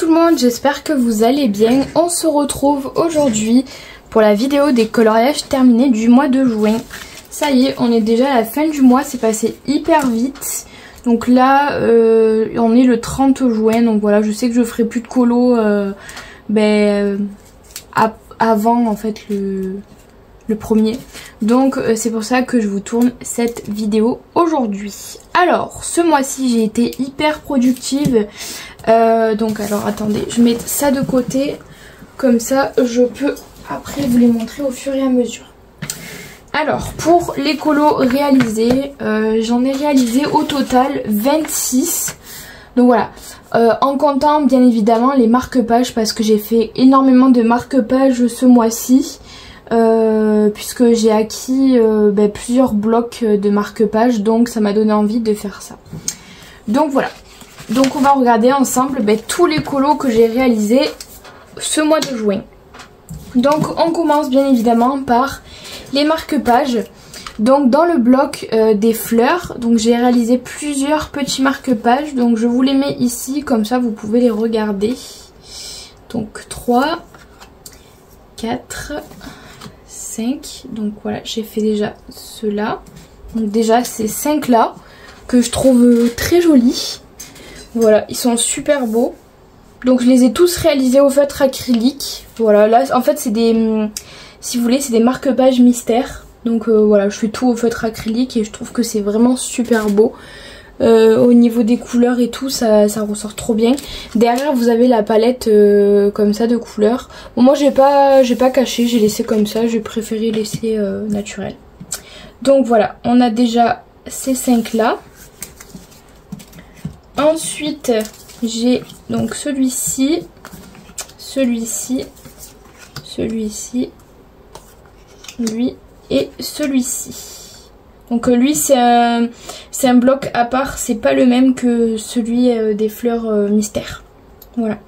tout le monde, j'espère que vous allez bien. On se retrouve aujourd'hui pour la vidéo des coloriages terminés du mois de juin. Ça y est, on est déjà à la fin du mois, c'est passé hyper vite. Donc là, on est le 30 juin, donc voilà, je sais que je ferai plus de colo avant en fait le premier. Donc c'est pour ça que je vous tourne cette vidéo aujourd'hui. Alors, ce mois-ci, j'ai été hyper productive. Donc alors attendez, je mets ça de côté, comme ça je peux après vous les montrer au fur et à mesure. Alors pour les colos réalisés, j'en ai réalisé au total 26. Donc voilà, en comptant bien évidemment les marque-pages, parce que j'ai fait énormément de marque-pages ce mois-ci, puisque j'ai acquis plusieurs blocs de marque-pages, donc ça m'a donné envie de faire ça. Donc voilà. Donc on va regarder ensemble tous les colos que j'ai réalisés ce mois de juin. Donc on commence bien évidemment par les marque-pages. Donc dans le bloc des fleurs, donc j'ai réalisé plusieurs petits marque-pages. Donc je vous les mets ici, comme ça vous pouvez les regarder. Donc 3, 4, 5. Donc voilà, j'ai fait déjà ceux-là. Donc déjà ces 5 là que je trouve très jolis. Voilà, ils sont super beaux. Donc je les ai tous réalisés au feutre acrylique. Voilà, là en fait c'est des, si vous voulez, c'est des marque-pages mystères. Donc voilà, je fais tout au feutre acrylique et je trouve que c'est vraiment super beau. Au niveau des couleurs et tout, ça ressort trop bien. Derrière vous avez la palette comme ça de couleurs. Bon, moi j'ai pas caché, j'ai laissé comme ça, j'ai préféré laisser naturel. Donc voilà, on a déjà ces 5 là. Ensuite, j'ai donc celui-ci, celui-ci, celui-ci, lui et celui-ci. Donc lui c'est un bloc à part, c'est pas le même que celui des fleurs mystères. Voilà.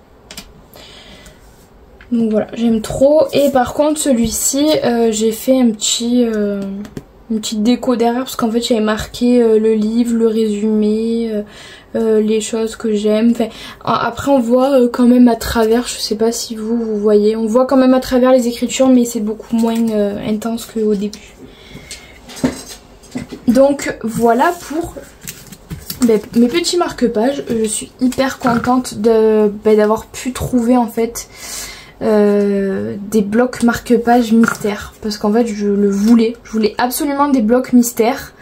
Donc voilà, j'aime trop. Et par contre celui-ci, j'ai fait un petit... une petite déco derrière, parce qu'en fait j'avais marqué le livre, le résumé, les choses que j'aime. Enfin, après on voit quand même à travers, je sais pas si vous voyez, on voit quand même à travers les écritures, mais c'est beaucoup moins intense qu'au début. Donc voilà pour mes petits marque-pages. Je suis hyper contente d'avoir pu trouver en fait des blocs marque-pages mystères, parce qu'en fait je voulais absolument des blocs mystères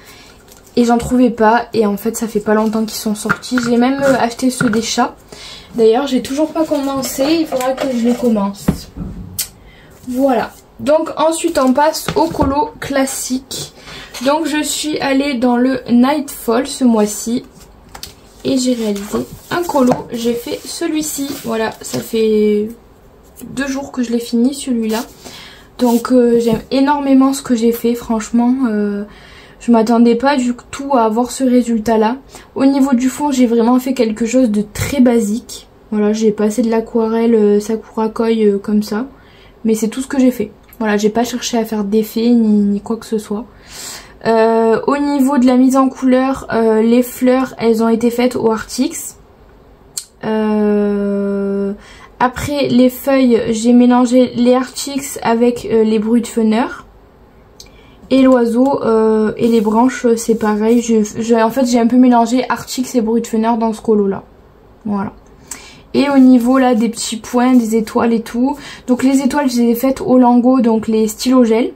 et j'en trouvais pas, et en fait ça fait pas longtemps qu'ils sont sortis. J'ai même acheté ceux des chats, d'ailleurs j'ai toujours pas commencé, il faudra que je les commence. Voilà, donc ensuite on passe au colo classique. Donc je suis allée dans le Nightfall ce mois-ci et j'ai réalisé un colo. J'ai fait celui-ci, voilà, ça fait 2 jours que je l'ai fini celui-là. Donc j'aime énormément ce que j'ai fait, franchement. Je m'attendais pas du tout à avoir ce résultat là. Au niveau du fond, j'ai vraiment fait quelque chose de très basique. Voilà, j'ai passé de l'aquarelle Sakura Koi comme ça. Mais c'est tout ce que j'ai fait. Voilà, j'ai pas cherché à faire d'effet ni quoi que ce soit. Au niveau de la mise en couleur, les fleurs, elles ont été faites au Artix. Après les feuilles, j'ai mélangé les Artix avec les Brutfener. Et l'oiseau et les branches, c'est pareil. En fait, j'ai un peu mélangé Artix et Brutfener dans ce colo là. Voilà. Et au niveau là des petits points, des étoiles et tout. Donc les étoiles, je les ai faites au Lango, donc les stylos gel.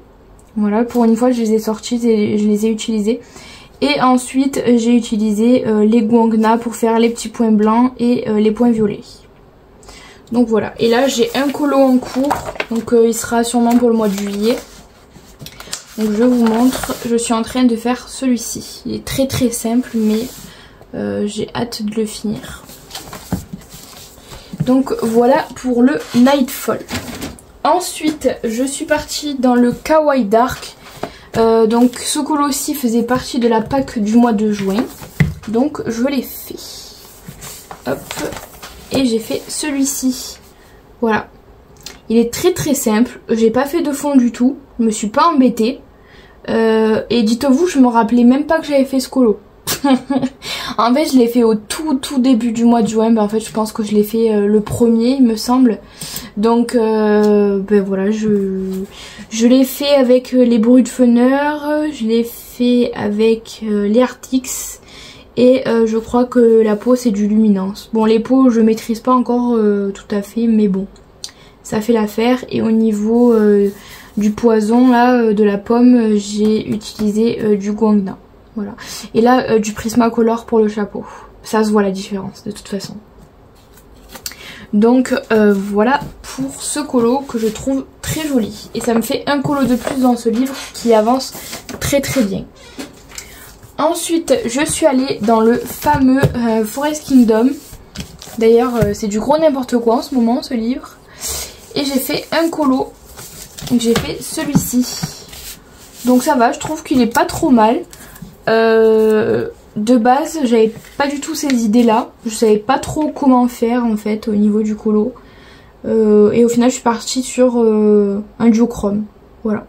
Voilà, pour une fois, je les ai sortis et je les ai utilisés. Et ensuite, j'ai utilisé les Guangna pour faire les petits points blancs et les points violets. Donc voilà, et là j'ai un colo en cours, donc il sera sûrement pour le mois de juillet. Donc je vous montre, je suis en train de faire celui-ci. Il est très très simple, mais j'ai hâte de le finir. Donc voilà pour le Nightfall. Ensuite, je suis partie dans le Kawaii Dark. Donc ce colo-ci faisait partie de la pack du mois de juin. Donc je l'ai fait. Hop. Et j'ai fait celui-ci. Voilà. Il est très très simple. J'ai pas fait de fond du tout. Je me suis pas embêtée. Et dites-vous, je me rappelais même pas que j'avais fait ce colo. En fait je l'ai fait au tout début du mois de juin. Ben, en fait je pense que je l'ai fait le 1er il me semble. Donc ben voilà, je l'ai fait avec les Brutfener, je l'ai fait avec les Artix. Et je crois que la peau c'est du Luminance. Bon les peaux je maîtrise pas encore tout à fait, mais bon ça fait l'affaire. Et au niveau du poison là, de la pomme, j'ai utilisé du Guangna. Voilà. Et là du Prismacolor pour le chapeau. Ça se voit la différence de toute façon. Donc voilà pour ce colo que je trouve très joli. Et ça me fait un colo de plus dans ce livre qui avance très bien. Ensuite, je suis allée dans le fameux Forest Kingdom. D'ailleurs, c'est du gros n'importe quoi en ce moment, ce livre. Et j'ai fait un colo. J'ai fait celui-ci. Donc ça va, je trouve qu'il est pas trop mal. De base, j'avais pas du tout ces idées-là. Je savais pas trop comment faire, en fait, au niveau du colo. Et au final, je suis partie sur un duochrome. Voilà.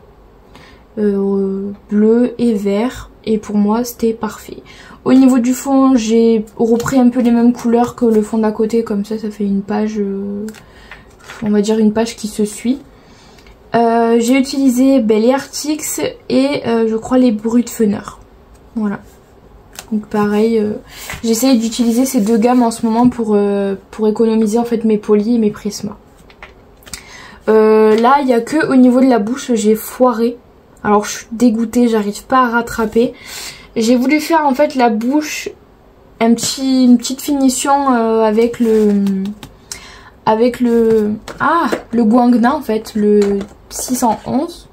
Bleu et vert. Et pour moi c'était parfait. Au niveau du fond j'ai repris un peu les mêmes couleurs que le fond d'à côté. Comme ça fait une page, on va dire une page qui se suit. J'ai utilisé les Artix et je crois les Brutfener. Voilà. Donc pareil, j'essaye d'utiliser ces deux gammes en ce moment pour économiser en fait mes polis et mes prismas. Là il n'y a que au niveau de la bouche j'ai foiré. Alors je suis dégoûtée, j'arrive pas à rattraper. J'ai voulu faire en fait la bouche, une petite finition avec le Guangna en fait, le 611.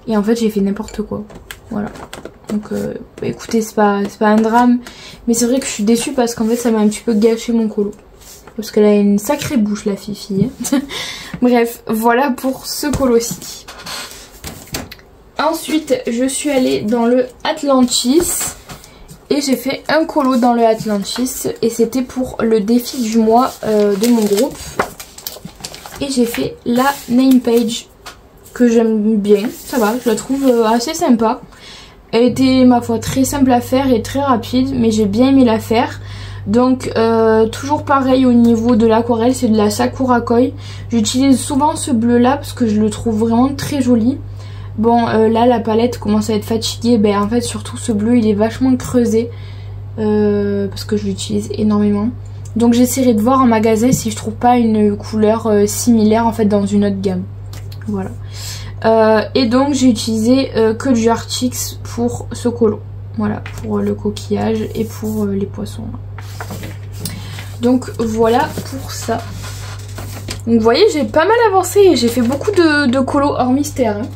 Et en fait j'ai fait n'importe quoi. Voilà. Donc bah, écoutez, c'est pas un drame. Mais c'est vrai que je suis déçue parce qu'en fait ça m'a un petit peu gâché mon colo. Parce qu'elle a une sacrée bouche la fifi. Bref, voilà pour ce colo-ci. Ensuite, je suis allée dans le Atlantis et j'ai fait un colo dans le Atlantis et c'était pour le défi du mois de mon groupe. Et j'ai fait la name page que j'aime bien, ça va, je la trouve assez sympa. Elle était ma foi très simple à faire et très rapide, mais j'ai bien aimé la faire. Donc toujours pareil au niveau de l'aquarelle, c'est de la Sakura Koi. J'utilise souvent ce bleu là parce que je le trouve vraiment très joli. Bon là la palette commence à être fatiguée, ben en fait surtout ce bleu il est vachement creusé parce que je l'utilise énormément. Donc j'essaierai de voir en magasin si je trouve pas une couleur similaire en fait dans une autre gamme. Voilà. Et donc j'ai utilisé que du Artix pour ce colo. Voilà, pour le coquillage et pour les poissons. Donc voilà pour ça. Donc vous voyez j'ai pas mal avancé et j'ai fait beaucoup de colos hors mystère. Hein.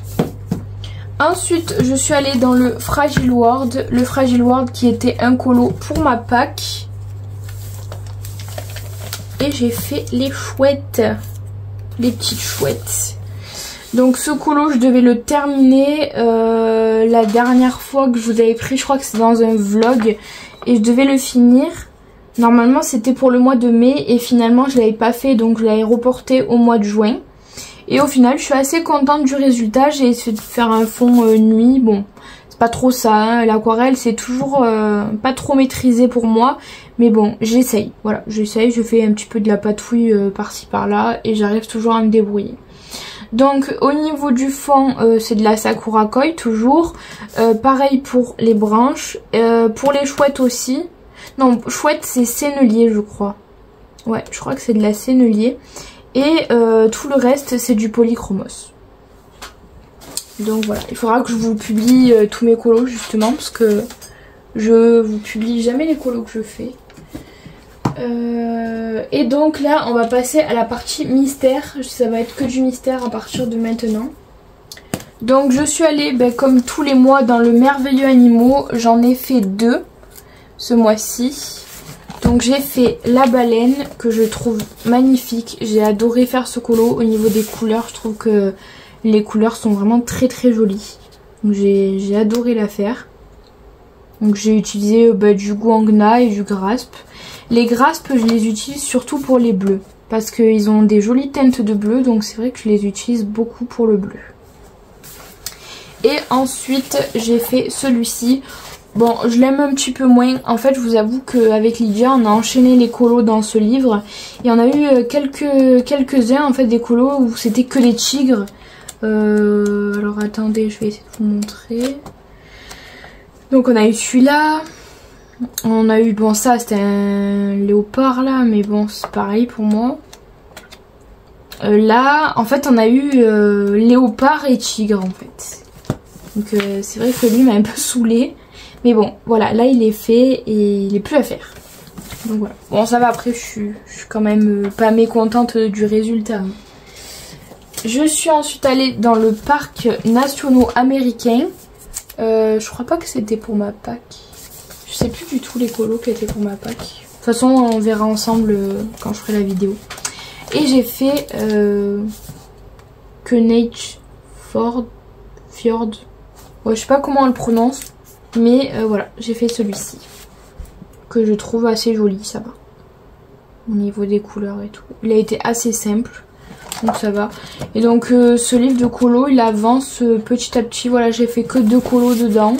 Ensuite, je suis allée dans le Fragile World. Le Fragile World qui était un colo pour ma pack. Et j'ai fait les chouettes. Les petites chouettes. Donc ce colo, je devais le terminer la dernière fois que je vous avais pris. Je crois que c'est dans un vlog. Et je devais le finir. Normalement, c'était pour le mois de mai. Et finalement, je l'avais pas fait. Donc je l'avais reporté au mois de juin. Et au final, je suis assez contente du résultat. J'ai essayé de faire un fond nuit. Bon, c'est pas trop ça. Hein. L'aquarelle, c'est toujours pas trop maîtrisé pour moi. Mais bon, j'essaye. Voilà, j'essaye. Je fais un petit peu de la patouille par-ci par-là. Et j'arrive toujours à me débrouiller. Donc, au niveau du fond, c'est de la Sakura Koi toujours. Pareil pour les branches. Pour les chouettes aussi. Non, chouette, c'est sennelier, je crois. Ouais, je crois que c'est de la sennelier. Et tout le reste c'est du polychromos. Donc voilà, il faudra que je vous publie tous mes colos justement parce que je vous publie jamais les colos que je fais. Et donc là on va passer à la partie mystère. Ça va être que du mystère à partir de maintenant. Donc je suis allée comme tous les mois dans le Merveilleux Animaux. J'en ai fait 2 ce mois-ci. Donc j'ai fait la baleine que je trouve magnifique. J'ai adoré faire ce colo. Au niveau des couleurs, je trouve que les couleurs sont vraiment très jolies. Donc j'ai adoré la faire. Donc j'ai utilisé du Guangna et du Grasp. Les Grasp, je les utilise surtout pour les bleus. Parce qu'ils ont des jolies teintes de bleu. Donc c'est vrai que je les utilise beaucoup pour le bleu. Et ensuite j'ai fait celui-ci. Bon, je l'aime un petit peu moins. En fait, je vous avoue qu'avec Lydia, on a enchaîné les colos dans ce livre. Et on a eu quelques-uns, en fait, des colos où c'était que des tigres. Alors, attendez, je vais essayer de vous montrer. Donc, on a eu celui-là. On a eu, bon, ça, c'était un léopard, là. Mais bon, c'est pareil pour moi. Là, en fait, on a eu léopard et tigre, en fait. Donc, c'est vrai que lui m'a un peu saoulée. Mais bon, voilà, là il est fait et il est plus à faire. Donc voilà. Bon, ça va, après je suis quand même pas mécontente du résultat. Je suis ensuite allée dans le parc national américain. Je crois pas que c'était pour ma Pâques. Je sais plus du tout les colos qui étaient pour ma Pâques. De toute façon, on verra ensemble quand je ferai la vidéo. Et j'ai fait Fjord. Ouais, je sais pas comment on le prononce. Mais voilà, j'ai fait celui-ci. Que je trouve assez joli, ça va. Au niveau des couleurs et tout. Il a été assez simple. Donc ça va. Et donc ce livre de colo, il avance petit à petit. Voilà, j'ai fait que 2 colos dedans.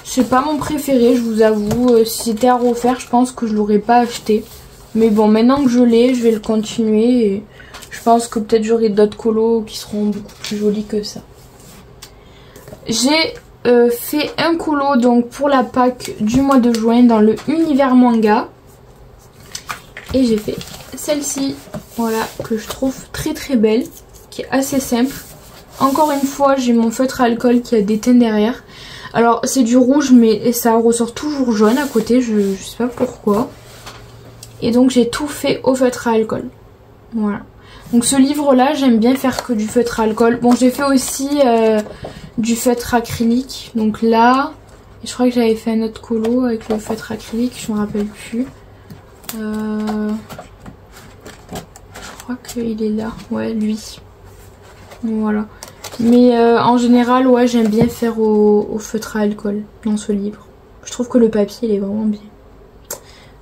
C'est pas mon préféré, je vous avoue. Si c'était à refaire, je pense que je l'aurais pas acheté. Mais bon, maintenant que je l'ai, je vais le continuer. Et je pense que peut-être j'aurai d'autres colos qui seront beaucoup plus jolis que ça. J'ai fait un colo donc pour la Pâques du mois de juin dans le univers manga. Et j'ai fait celle-ci, voilà, que je trouve très très belle, qui est assez simple. Encore une fois, j'ai mon feutre à alcool qui a des teintes derrière. Alors c'est du rouge mais ça ressort toujours jaune à côté, je sais pas pourquoi. Et donc j'ai tout fait au feutre à alcool. Voilà. Donc ce livre là, j'aime bien faire que du feutre à alcool. Bon, j'ai fait aussi du feutre acrylique. Donc là, je crois que j'avais fait un autre colo avec le feutre acrylique, je me rappelle plus. Je crois qu'il est là, ouais, lui. Voilà. Mais en général, ouais, j'aime bien faire au feutre à alcool dans ce livre. Je trouve que le papier, il est vraiment bien.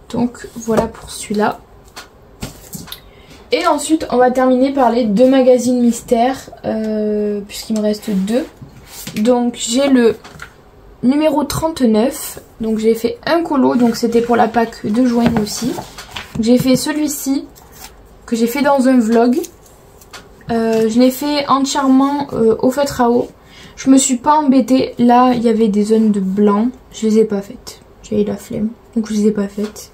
Donc voilà pour celui-là. Et ensuite, on va terminer par les 2 magazines mystères, puisqu'il me reste 2. Donc j'ai le numéro 39, donc j'ai fait un colo, donc c'était pour la Pâques de juin aussi. J'ai fait celui-ci, que j'ai fait dans un vlog. Je l'ai fait entièrement au feutre à eau. Je me suis pas embêtée, là il y avait des zones de blanc, je les ai pas faites. J'ai eu la flemme, donc je les ai pas faites.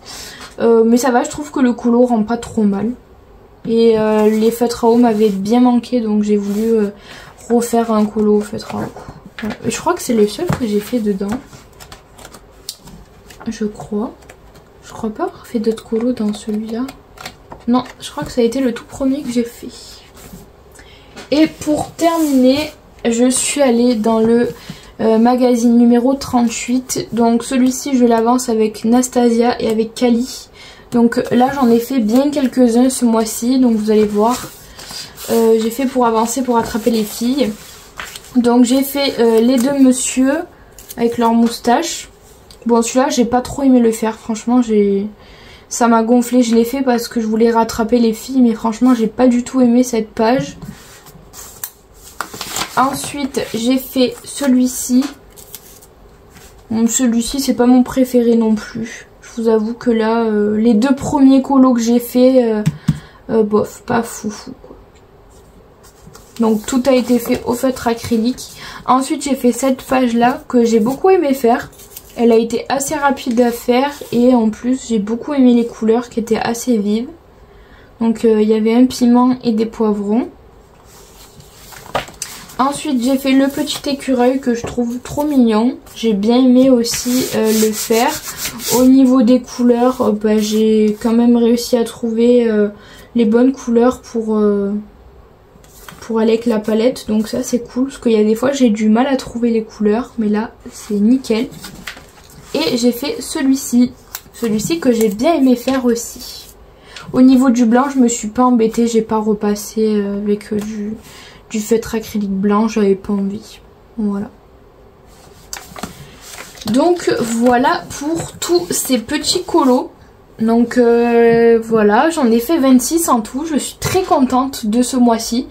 Mais ça va, je trouve que le colo rend pas trop mal. Et les feutres à eau m'avaient bien manqué, donc j'ai voulu refaire un colo au feutre à eau. Voilà. Je crois que c'est le seul que j'ai fait dedans. Je crois. Je crois pas avoir fait d'autres colos dans celui-là. Non, je crois que ça a été le tout premier que j'ai fait. Et pour terminer, je suis allée dans le magazine numéro 38. Donc celui-ci, je l'avance avec Nastasia et avec Kali. Donc là j'en ai fait bien quelques-uns ce mois-ci, donc vous allez voir. J'ai fait pour avancer, pour attraper les filles. Donc j'ai fait les 2 messieurs avec leur moustache. Bon, celui-là j'ai pas trop aimé le faire, franchement ça m'a gonflé. Je l'ai fait parce que je voulais rattraper les filles, mais franchement j'ai pas du tout aimé cette page. Ensuite j'ai fait celui-ci. Bon, celui-ci c'est pas mon préféré non plus. Je vous avoue que là, les 2 premiers colos que j'ai fait, bof, pas foufou quoi. Donc tout a été fait au feutre acrylique. Ensuite j'ai fait cette page là que j'ai beaucoup aimé faire. Elle a été assez rapide à faire et en plus j'ai beaucoup aimé les couleurs qui étaient assez vives. Donc il y avait un piment et des poivrons. Ensuite j'ai fait le petit écureuil que je trouve trop mignon. J'ai bien aimé aussi le faire. Au niveau des couleurs, bah, j'ai quand même réussi à trouver les bonnes couleurs pour aller avec la palette. Donc ça c'est cool parce qu'il y a des fois j'ai du mal à trouver les couleurs. Mais là c'est nickel. Et j'ai fait celui-ci. Celui-ci que j'ai bien aimé faire aussi. Au niveau du blanc je me suis pas embêtée. J'ai pas repassé avec du feutre acrylique blanc, j'avais pas envie. Voilà. Donc voilà pour tous ces petits colos. Donc voilà, j'en ai fait 26 en tout. Je suis très contente de ce mois-ci.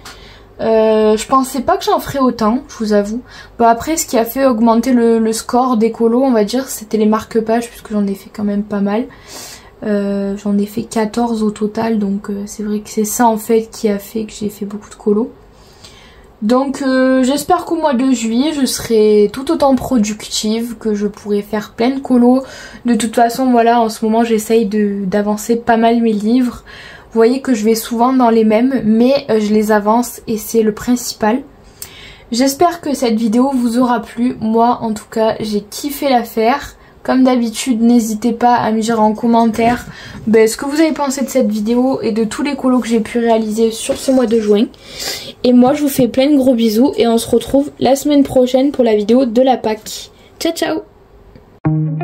Je pensais pas que j'en ferais autant, je vous avoue. Bon, après, ce qui a fait augmenter le score des colos, on va dire, c'était les marque-pages, puisque j'en ai fait quand même pas mal. J'en ai fait 14 au total, donc c'est vrai que c'est ça en fait qui a fait que j'ai fait beaucoup de colos. Donc j'espère qu'au mois de juillet je serai tout autant productive, que je pourrai faire plein de colos. De toute façon voilà, en ce moment j'essaye d'avancer pas mal mes livres. Vous voyez que je vais souvent dans les mêmes, mais je les avance et c'est le principal. J'espère que cette vidéo vous aura plu. Moi en tout cas j'ai kiffé la faire. Comme d'habitude, n'hésitez pas à me dire en commentaire ce que vous avez pensé de cette vidéo et de tous les colos que j'ai pu réaliser sur ce mois de juin. Et moi, je vous fais plein de gros bisous et on se retrouve la semaine prochaine pour la vidéo de la Pâques. Ciao, ciao!